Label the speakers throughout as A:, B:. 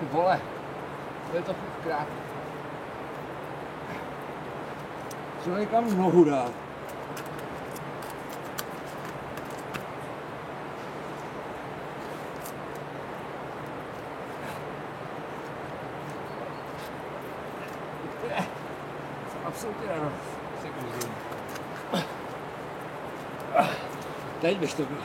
A: Ty vole, to je to krát. Co někam nohu dát? Absolutně ano. Teď bych to byl.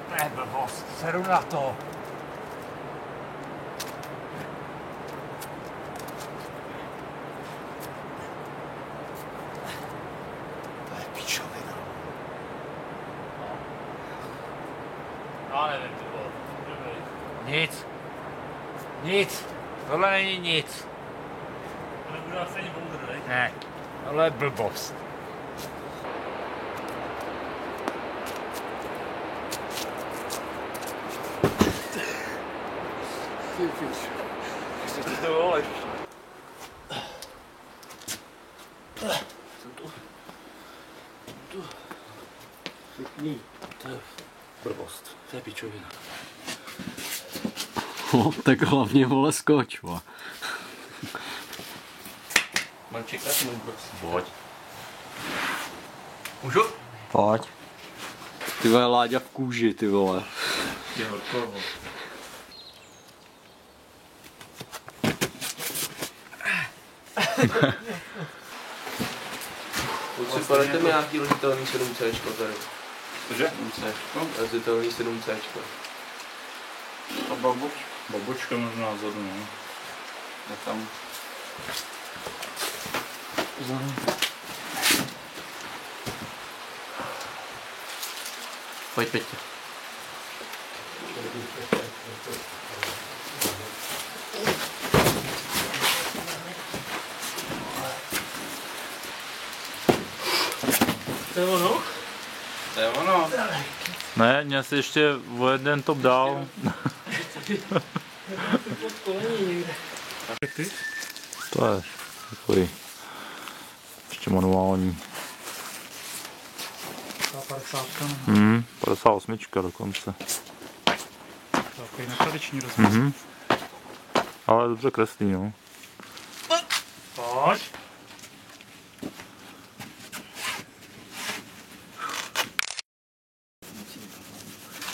A: To je blbost, seru na to. To je pičovina.
B: Já nevím, ty vole.
A: Nic. Nic. Tohle není nic.
B: To nebude asi ani boulder, ne?
A: Ne. Tohle je blbost. Ty pič.
B: Co ty to voleš?
A: Jsem tu. Pěkný. To je blbost. To je pičovina.
C: No, tak hlavně vole skoč, vole.
B: Mám čekat, můj prosím.
C: Pojď.
B: Můžu?
C: Pojď. Ty vole, Láďa v kůži, ty vole.
B: Je horko.
D: Připadajte mi nějaký rozdělný 7C tady.
B: Cože?
D: 7C. Rozdělný 7C.
B: A babočka možná vzadu, no. Je tam.
D: Pojď, Petě.
B: To je ono?
D: To je ono.
B: Ne, mě si ještě o jeden top dál. To je takový ještě manuální.
E: 50.
B: 58 dokonce.
E: Takový netradiční rozměr.
B: Ale dobře kreslí, no.
E: Pojď.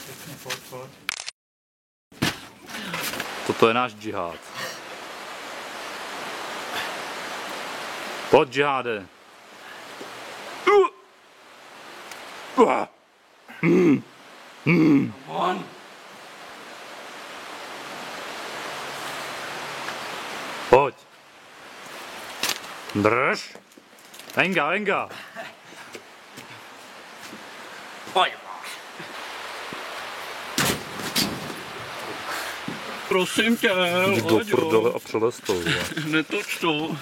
E: Pěkně, pojď.
B: Toto je náš džihad. Pojď, džiháde. Pojď. Drž. Venga.
D: Pojď.
E: Prosím tě,
B: Do prdele a přelez to.
E: netoč to.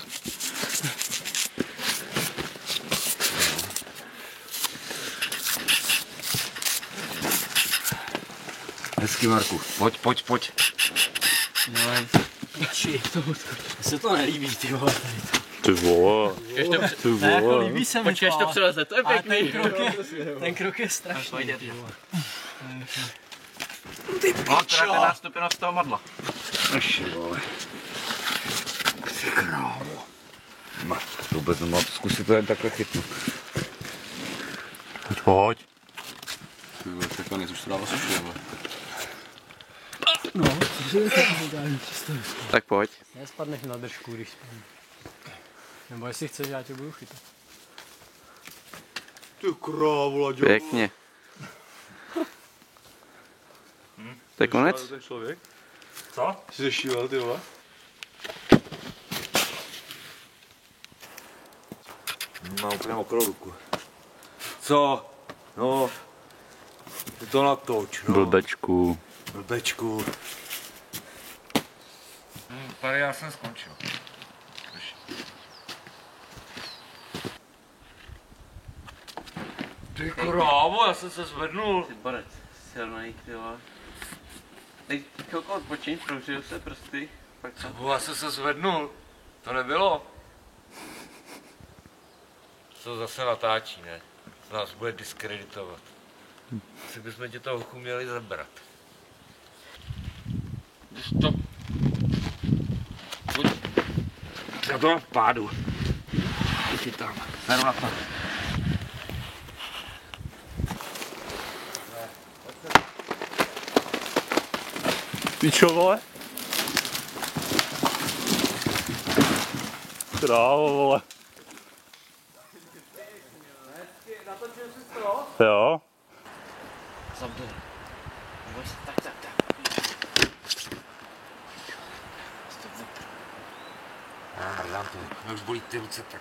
A: Hezky, Marku. Pojď.
C: Či, se to nelíbí, ty vole.
B: Ty vole. Ty vole.
C: Líbí se mi
D: Počkej, až to přeleze, to je pěkný.
C: ten krok je strašný.
D: No, teda ten nástupenost z toho madla.
A: Naši vole. Ty krávo. Vůbec nemám zkusit to jen takhle chytnout.
B: Pojď.
A: Ty vole, takhle nic už to dává sušuje, vole.
C: No, to je ideální představit.
D: Tak pojď.
C: Nespadneš na držku, když spadne. Nebo jestli chceš, já tě budu chytat.
A: Ty krávo, Laďo.
D: Pěkně. To je konec?
A: Ten člověk?
B: Co?
A: Jsi zešíval, ty vole? Mám úplně mokrou ruku. Co? No. Ty to natoč, no.
B: Blbečku.
A: Blbečku. Tady já jsem skončil. Ty krávo, já jsem se zvednul.
D: Ty borec, silnej, ty vole. Teď chvilku odpočiň, proužil se prsty, pak co?
A: Já jsem se zvednul. To nebylo. To zase natáčí, ne? Nás bude diskreditovat. Asi bychom tě toho měli zabrat. Stop. Já to mám v pádu. Chytám. Jdu na to.
B: Pičo, vole. Krávo, vole. Jo.
A: Dám to. Mě už bolí ty ruce tak.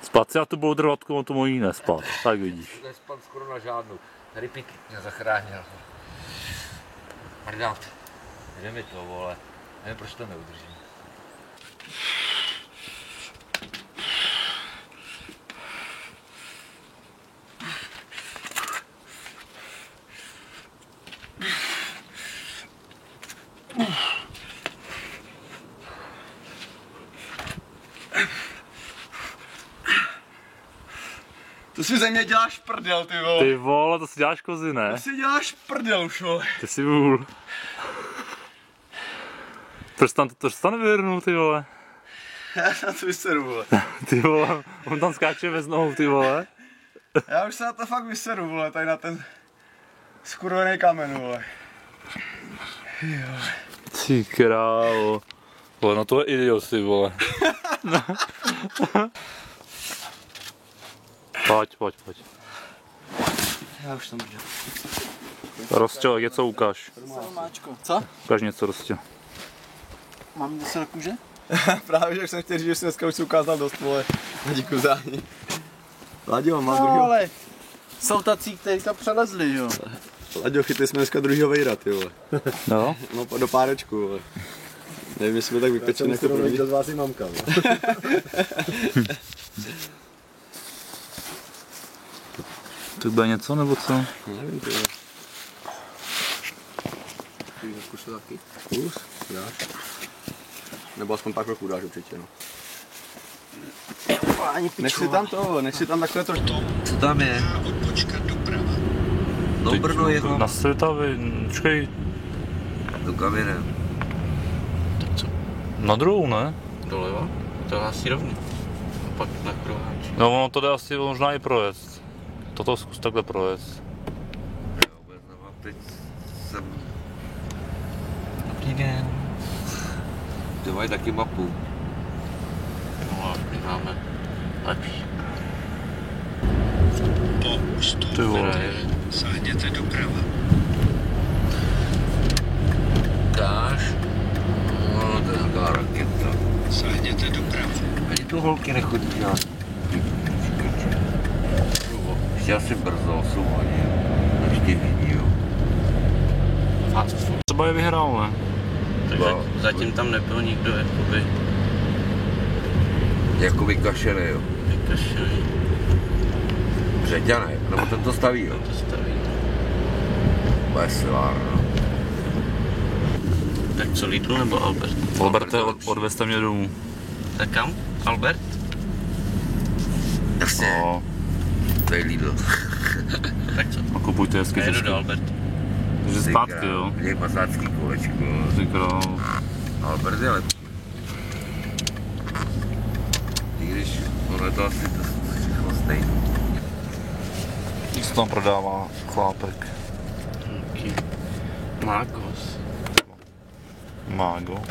B: Spát si na tu boudrovatku, on to mojí nespat. Tak vidíš.
A: Nespan skoro na žádnou. Tady Pík mě zachránil. Mrdám. Jde mi to, vole. Nevím, proč to neudržím.
F: To si ze mě děláš prdel, ty vole.
B: Ty vole, to si děláš kozy, ne?
F: To si děláš prdel už, vole.
B: Ty si vůl. Proč tam to nevyhrnul, ty vole?
F: Já na to vyseru, vole.
B: Ty vole, on tam skáče bez nohou, ty vole.
F: Já už se na to fakt vyseru, vole, tady na ten skurvený kamen, vole.
B: Ty krávo. Vole, no to je idiot, ty vole. Pojď.
F: Já už tam jdu.
B: Rostěl, něco ukáž.
C: Máčko. Co?
B: Ukáž něco, Rostěl.
C: Mám něco na kůže?
F: Právě, že jsem chtěl říct, že jsi dneska už si ukázal dost, vole. Na díku zání. Láďo, mám
C: No,
F: druhýho.
C: ale jsou tací, kteří to přelezli, jo.
F: Láďo, chytli jsme dneska druhýho vejra, ty vole.
B: No?
F: No, do párečku, vole. Nevím, jestli jsme tak vypečený jako první.
G: z vás i mamka, no.
B: To bude něco, nebo co?
F: Nevím, ty vole. Kus to taky? Kus? Dáš? Nebo aspoň pár kroků dáš určitě, no. Nech si tam takhle trošku.
A: Co tam je? Do Brno je
B: Na Svitavy, počkej,
A: do Kavinem.
B: na druhou, ne?
D: Doleva? To je asi rovný. A pak na kruháč.
B: No ono to jde asi možná i projet. Toto zkus takhle projet.
A: Já vůbec nemám, teď jsem...
D: Dobrý den.
A: Ty mají taky mapu.
D: No a my máme lepší.
B: Ty vole.
G: Sáhněte doprava.
A: Dáš? No, to je taková raketa.
G: Sáhněte doprava.
A: Ani tu holky nechodí dělat. Ještě asi brzo, 8 hodin. Ještě vidí, jo.
D: A
B: Třeba je vyhrál, ne?
D: takže zatím tam nebyl nikdo
A: Jakoby kašený, jo.
D: vykašený.
A: Řeťanej, nebo ten to staví, jo.
D: To staví.
A: Veselár, no.
D: Tak co, Lidl nebo Albert?
B: Alberte, odvezte mě domů.
D: Tak kam? Albert?
A: Jasně,
B: No,
A: to je Lidl.
D: Tak co?
B: a kupujte hezky
D: Jedu
B: česky.
D: do Alberta.
B: Takže zpátky, jo.
A: Je masácký kolečko.
B: Ty král.
A: Albert je lepší. I když ono je to asi všechno stejný.
B: Co tam prodává chlápek?
D: Jaký? Magos.
B: Mágo.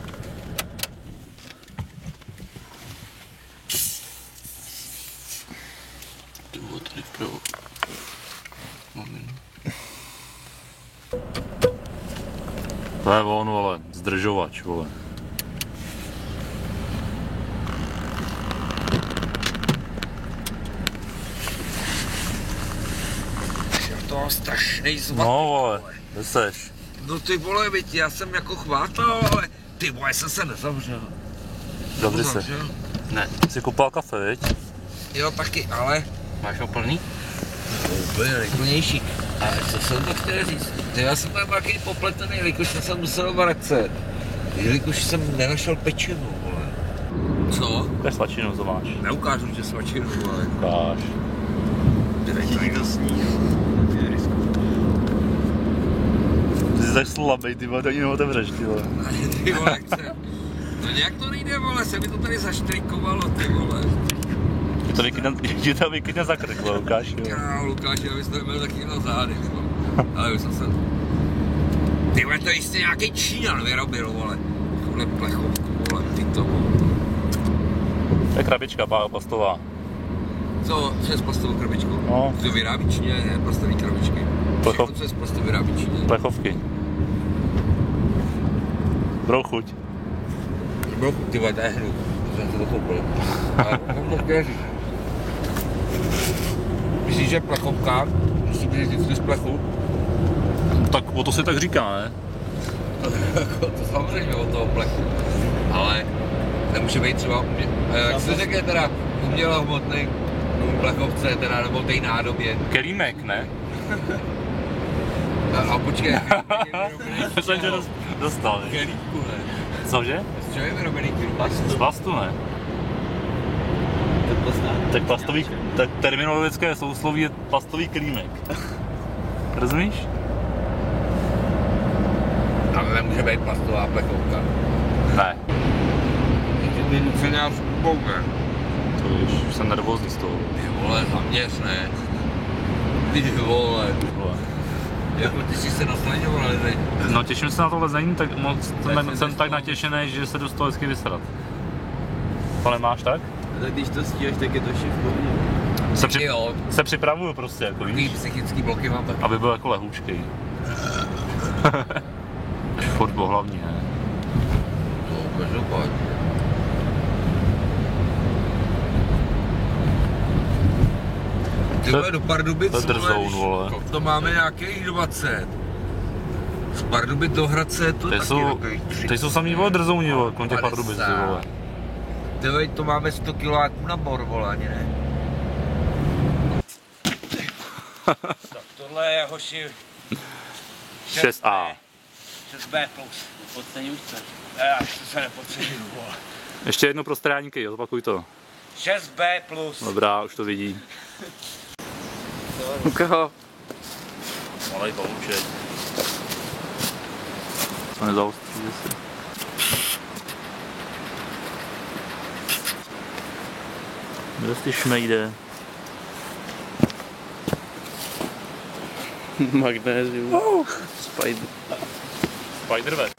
D: Ty vole, tady vpravo. Moment.
B: To je on, vole, zdržovač, vole.
A: To mám strašnej zvat.
B: No, vole, kde seš?
A: No ty vole, viď, já jsem jako chvátal, ale ty vole, jsem se nezavřel.
B: Dobře se.
A: Zavřel?
D: Ne.
B: Jsi koupal kafe, viď?
A: Jo, taky, ale
D: Máš ho plný?
A: úplně nejplnější. A co jsem to chtěl říct? Ty, já jsem tam nějaký popletený, jelikož jsem se musel vracet. Jelikož jsem nenašel pečenu, vole. Co?
B: To je svačinu, to máš.
A: Neukážu, že svačinu, vole.
B: Ukáž.
A: Ty to sní.
B: Ty jsi Jsi slabý, ty vole, to ani neotevřeš, ty vole.
A: Ty vole, chce. No nějak to nejde, vole, se mi to tady zaštrikovalo, ty vole.
B: Ti to vykydne za krk, vole, Lukáš, jo.
A: Já, Lukáši, abys to neměl taky na zádech, vole. Ale už jsem se... Ty vole, to jistě nějaký Číňan vyrobil, vole. Takovouhle plechovku, vole, ty to, vole.
B: To je krabička plastová.
A: Co je s plastovou krabičkou?
B: No.
A: To vyrábí Číně, ne, plastový krabičky. Všechno, co je s plastovou vyrábí Číně.
B: Plechovky. Budou chuť.
A: Ty vole, to je hnuk. To jsem se to koupil. Ale mám to chtěl říct. Myslíš, že plechovka, musí být vždycky z plechu?
B: Tak o to se tak říká, ne?
A: To samozřejmě od toho plechu. Ale nemůže být třeba, jak se řekne teda, umělohmotný plechovce, teda, nebo té nádobě.
B: Kelímek, ne?
A: A počkej,
B: To jsem tě dostal, ne?
A: kelímku, ne?
B: Cože?
A: Z čeho je vyrobený kelímek?
B: Z plastu, ne? Tak plastový, tak terminologické sousloví je plastový kelímek. Rozumíš?
A: Ale nemůže být plastová plechovka.
B: Ne.
A: Ty nucená zkoume.
B: To víš, už jsem nervózní z toho.
A: Ty vole, zaměř, ne? Ty vole. Jako ty jsi se nastaňoval, ale teď.
B: No těším se na to lezení, tak moc jsem tak natěšený, že se jdu z toho hezky vysrat. To nemáš tak?
F: Tak když to stíháš, tak je to vše v pohodě.
A: Jo,
B: Se připravuju prostě, jako
A: takový
B: víš,
A: psychický bloky mám taky.
B: aby byl jako lehůčkej. Fotbal hlavní, ne?
A: No, každopádně. Ty vole, do Pardubic,
B: to je drzoun, vole.
A: To máme nějakých 20. Z Pardubic do Hradce to taky takových 30.
B: Teď jsou samý vole drzouni, vole, kontě Pardubic, ty vole.
A: Ty vole, to máme 100 kiláků na bor, vole, ani ne? Tak tohle je hoši
B: 6A.
A: 6B plus.
D: Podceňuj se.
A: Já se nepodceňuju, vole.
B: Ještě jedno pro stráníky, jo, zopakuj to.
A: 6B plus.
B: Dobrá, už to vidí.
D: U koho?
B: Malej palouček. Co nezaostří zase. Kde ty šmejde?
D: Magnézium.
B: Spiderweb.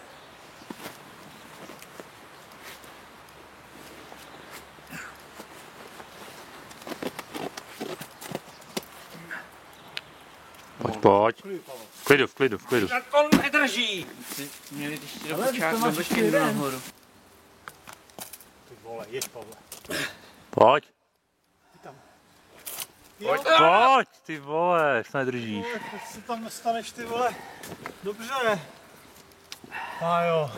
B: Pojď. V klidu.
A: Tak on nedrží.
D: Měli ještě do počátku, do počátku nahoru.
C: Ty vole, jeď, Pavle.
B: Pojď, ty vole, jak se nedržíš.
C: Teď si tam nestaneš, ty vole. Dobře. A jo.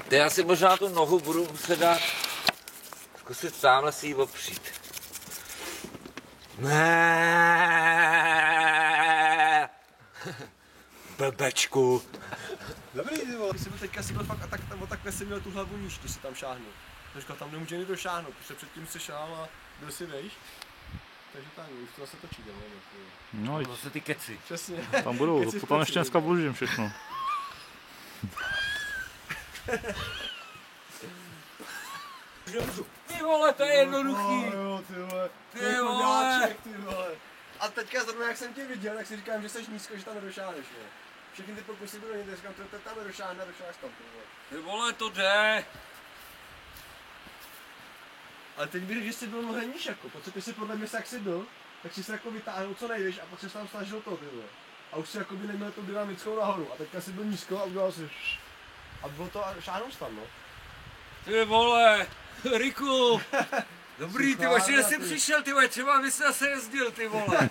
A: Ty já si možná tu nohu budu muset dát, zkusit sámhle si ji opřít. Ne. Blbečku.
F: Dobrý, ty vole. Když jsem teďka si byl fakt a takhle si měl tu hlavu níž, když si tam šáhnul. Teďka tam nemůže nikdo šáhnout, protože předtím si šál a byl si vejš. Takže tam už to zase točí,
B: No,
A: To jsou ty keci.
F: Přesně.
B: tam budou,
F: Keci
B: potom ještě dneska vložím všechno.
A: Ty vole, to je jednoduchý.
F: Jo, ty vole.
A: Ty vole.
F: Ty vole. A teďka zrovna jak jsem tě viděl, tak si říkám, že jsi nízko, že tam nedošáhneš, jo. Všechny ty pokusy budou někde, říkám, to tam nedošáhne, došáhneš tam, ty vole.
A: Ty vole, to jde.
F: Ale teď bych řekl, že jsi byl mnohem níž jako, protože ty si podle mě jak jsi byl, tak jsi se jako vytáhnul co nejvíš a pak jsi tam snažil to, ty vole. A už si jako by neměl tu dynamickou nahoru a teďka jsi byl nízko a udělal si a bylo to a šáhnul jsi tam, no.
A: Ty vole, Riku. Dobrý, ty vole, že jsi přišel, ty vole, třeba bys zase jezdil, ty vole.